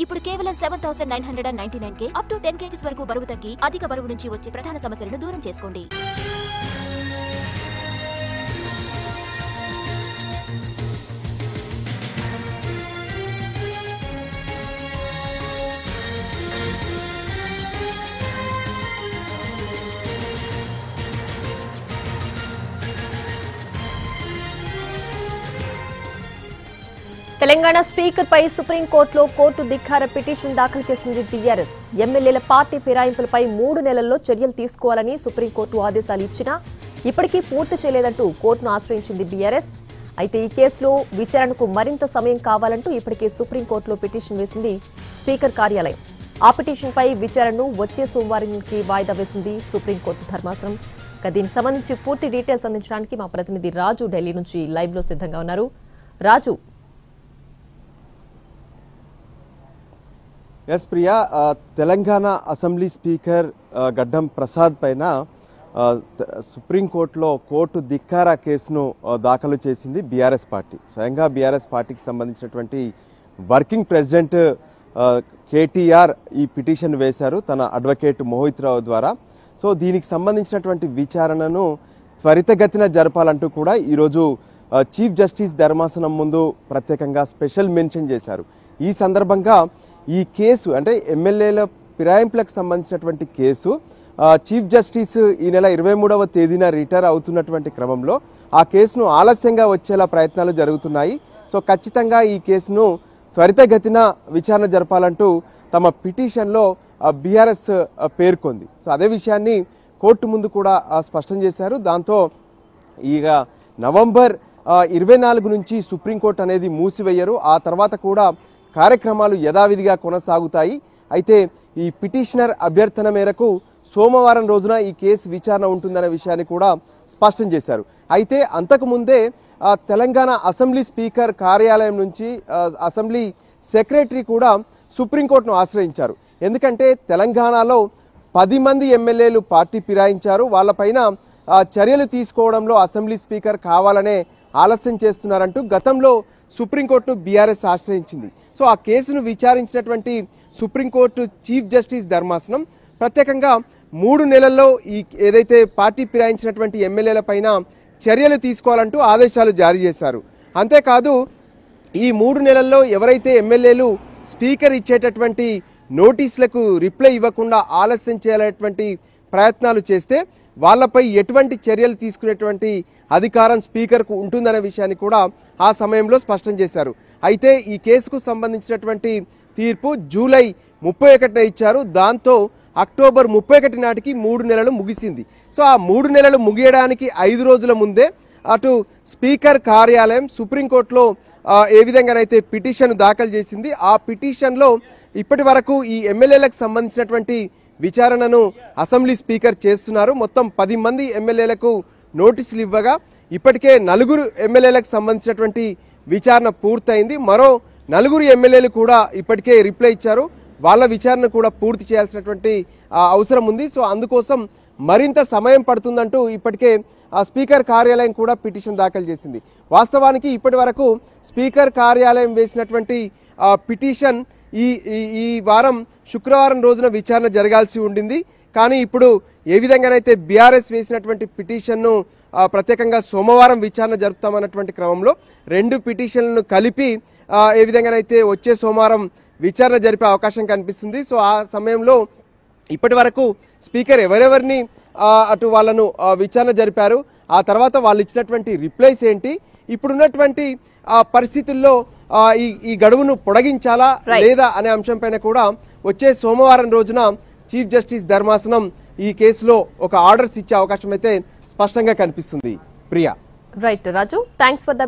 ఇప్పుడు కేవలం 7999 కే up to 10 kgs వరకు బరువు తగ్గి అధిక బరువు నుంచి వచ్చే ప్రధాన సమస్యలను దూరం చేసుకోండి. తెలంగాణ స్పీకర్ పై సుప్రీంకోర్టులో కోర్టు ధిక్కార పిటిషన్ దాఖలు చేసింది బీఆర్ఎస్. ఎమ్మెల్యేల పార్టీ ఫిరాయింపులపై 3 నెలల్లో చర్యలు తీసుకోవాలని సుప్రీంకోర్టు ఆదేశాలు ఇచ్చినా ఇప్పటికీ పూర్తి చేయలేదంటూ కోర్టును ఆశ్రయించింది బీఆర్ఎస్. అయితే ఈ కేసులో విచారణకు మరింత సమయం కావాలంటూ ఇప్పటికే సుప్రీంకోర్టులో పిటిషన్ వేసింది స్పీకర్ కార్యాలయం. ఆ పిటిషన్పై విచారణను వచ్చే సోమవారానికి వాయిదా వేసింది సుప్రీంకోర్టు ధర్మాసనం. దీనికి సంబంధించి పూర్తి డీటెయిల్స్ అందించడానికి మా ప్రతినిధి రాజు ఢిల్లీ నుంచి లైవ్ లో సిద్ధంగా ఉన్నారు. Raju, S Priya, Telangana assembly speaker Gaddam Prasad పైన సుప్రీంకోర్టులో కోర్టు ధిక్కార కేసును దాఖలు చేసింది బీఆర్ఎస్ పార్టీ. స్వయంగా బీఆర్ఎస్ పార్టీకి సంబంధించినటువంటి వర్కింగ్ ప్రెసిడెంట్ కేటీఆర్ ఈ పిటిషన్ వేశారు తన అడ్వకేట్ మోహిత్ రావు ద్వారా. సో దీనికి సంబంధించినటువంటి విచారణను త్వరితగతిన జరపాలంటూ కూడా ఈరోజు చీఫ్ జస్టిస్ ధర్మాసనం ముందు ప్రత్యేకంగా స్పెషల్ మెన్షన్ చేశారు. ఈ సందర్భంగా ఈ కేసు అంటే ఎమ్మెల్యేల ఫిరాయింపులకు సంబంధించినటువంటి కేసు చీఫ్ జస్టిస్ ఈ నెల 23వ తేదీన రిటైర్ అవుతున్నటువంటి క్రమంలో ఆ కేసును ఆలస్యంగా వచ్చేలా ప్రయత్నాలు జరుగుతున్నాయి. సో ఖచ్చితంగా ఈ కేసును త్వరితగతిన విచారణ జరపాలంటూ తమ పిటిషన్లో బీఆర్ఎస్ పేర్కొంది. సో అదే విషయాన్ని కోర్టు ముందు కూడా స్పష్టం చేశారు. దాంతో ఇక నవంబర్ 24 నుంచి సుప్రీంకోర్టు అనేది మూసివేయరు. ఆ తర్వాత కూడా కార్యక్రమాలు యథావిధిగా కొనసాగుతాయి. అయితే ఈ పిటిషనర్ అభ్యర్థన మేరకు సోమవారం రోజున ఈ కేసు విచారణ ఉంటుందనే విషయాన్ని కూడా స్పష్టం చేశారు. అయితే అంతకుముందే తెలంగాణ అసెంబ్లీ స్పీకర్ కార్యాలయం నుంచి అసెంబ్లీ సెక్రటరీ కూడా సుప్రీంకోర్టును ఆశ్రయించారు. ఎందుకంటే తెలంగాణలో 10 మంది ఎమ్మెల్యేలు పార్టీ ఫిరాయించారు. వాళ్ళపైన చర్యలు తీసుకోవడంలో అసెంబ్లీ స్పీకర్ కావాలనే ఆలస్యం చేస్తున్నారంటూ గతంలో సుప్రీంకోర్టును బీఆర్ఎస్ ఆశ్రయించింది. సో ఆ కేసును విచారించినటువంటి సుప్రీంకోర్టు చీఫ్ జస్టిస్ ధర్మాసనం ప్రత్యేకంగా 3 నెలల్లో ఈ ఏదైతే పార్టీ ఫిరాయించినటువంటి ఎమ్మెల్యేల పైన చర్యలు తీసుకోవాలంటూ ఆదేశాలు జారీ చేశారు. అంతేకాదు ఈ 3 నెలల్లో ఎవరైతే ఎమ్మెల్యేలు స్పీకర్ ఇచ్చేటటువంటి నోటీసులకు రిప్లై ఇవ్వకుండా ఆలస్యం చేయాలనేటువంటి ప్రయత్నాలు చేస్తే వాళ్ళపై ఎటువంటి చర్యలు తీసుకునేటువంటి అధికారం స్పీకర్కు ఉంటుందనే విషయాన్ని కూడా ఆ సమయంలో స్పష్టం చేశారు. అయితే ఈ కేసుకు సంబంధించినటువంటి తీర్పు జూలై 31న ఇచ్చారు. దాంతో అక్టోబర్ 31 నాటికి 3 నెలలు ముగిసింది. సో ఆ 3 నెలలు ముగియడానికి 5 రోజుల ముందే అటు స్పీకర్ కార్యాలయం సుప్రీంకోర్టులో ఏ విధంగానైతే పిటిషన్ దాఖలు చేసింది, ఆ పిటిషన్లో ఇప్పటి వరకు ఈ ఎమ్మెల్యేలకు సంబంధించినటువంటి విచారణను అసెంబ్లీ స్పీకర్ చేస్తున్నారు. మొత్తం 10 మంది ఎమ్మెల్యేలకు నోటీసులు ఇవ్వగా ఇప్పటికే 4 ఎమ్మెల్యేలకు సంబంధించినటువంటి విచారణ పూర్తయింది. మరో 4 ఎమ్మెల్యేలు కూడా ఇప్పటికే రిప్లై ఇచ్చారు. వాళ్ళ విచారణ కూడా పూర్తి చేయాల్సినటువంటి అవసరం ఉంది. సో అందుకోసం మరింత సమయం పడుతుందంటూ ఇప్పటికే స్పీకర్ కార్యాలయం కూడా పిటిషన్ దాఖలు చేసింది. వాస్తవానికి ఇప్పటి వరకు స్పీకర్ కార్యాలయం వేసినటువంటి పిటిషన్ ఈ వారం శుక్రవారం రోజున విచారణ జరగాల్సి ఉండింది. కానీ ఇప్పుడు ఏ విధంగానైతే బీఆర్ఎస్ వేసినటువంటి పిటిషన్ను ప్రత్యేకంగా సోమవారం విచారణ జరుపుతామన్నటువంటి క్రమంలో 2 పిటిషన్లను కలిపి ఏ విధంగానైతే వచ్చే సోమవారం విచారణ జరిపే అవకాశం కనిపిస్తుంది. సో ఆ సమయంలో ఇప్పటి వరకు స్పీకర్ ఎవరెవరిని అటు వాళ్ళను విచారణ జరిపారు, ఆ తర్వాత వాళ్ళు ఇచ్చినటువంటి రిప్లైస్ ఏంటి, ఇప్పుడున్నటువంటి పరిస్థితుల్లో ఈ గడువును పొడిగించాలా లేదా అనే అంశంపైన కూడా వచ్చే సోమవారం రోజున చీఫ్ జస్టిస్ ధర్మాసనం ఈ కేసులో ఒక ఆర్డర్స్ ఇచ్చే అవకాశం అయితే స్పష్టంగా కనిపిస్తుంది. Priya. Right Raju, thanks for the